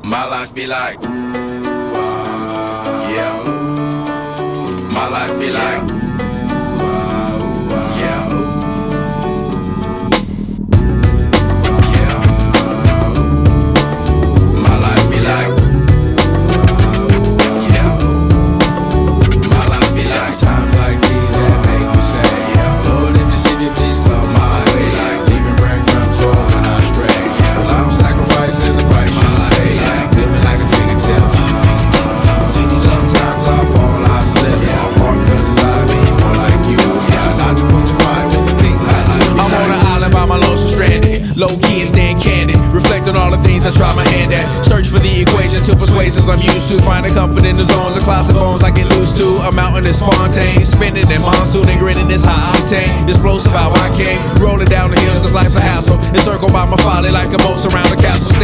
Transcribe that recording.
My life be like, yeah. My life be like, yeah. Yeah. My life be like, yeah. My life be like times like these that make me say, yeah. Lord, if you see me, please come my way. Like leaving breadcrumbs for when I stray. Yeah, well, I'm sacrificing the price you pay. Like living like a fingertip. Sometimes I fall, I slip. Yeah, I'm more feelings I be more like you. Yeah, not to put your fire with the things I like. I'm on an island by my lonesome stranded, low key and staying candid. Reflect on all the things I try my hand at. Search for the equation to persuasions I'm used to. Finding comfort in the zones of closet bones I get loose to. A mountain is Fontaine, spinning in monsoon and grinning is high octane. Explosive how I came, rolling down the hills cause life's a hassle. Encircled by my folly like a moat around the castle.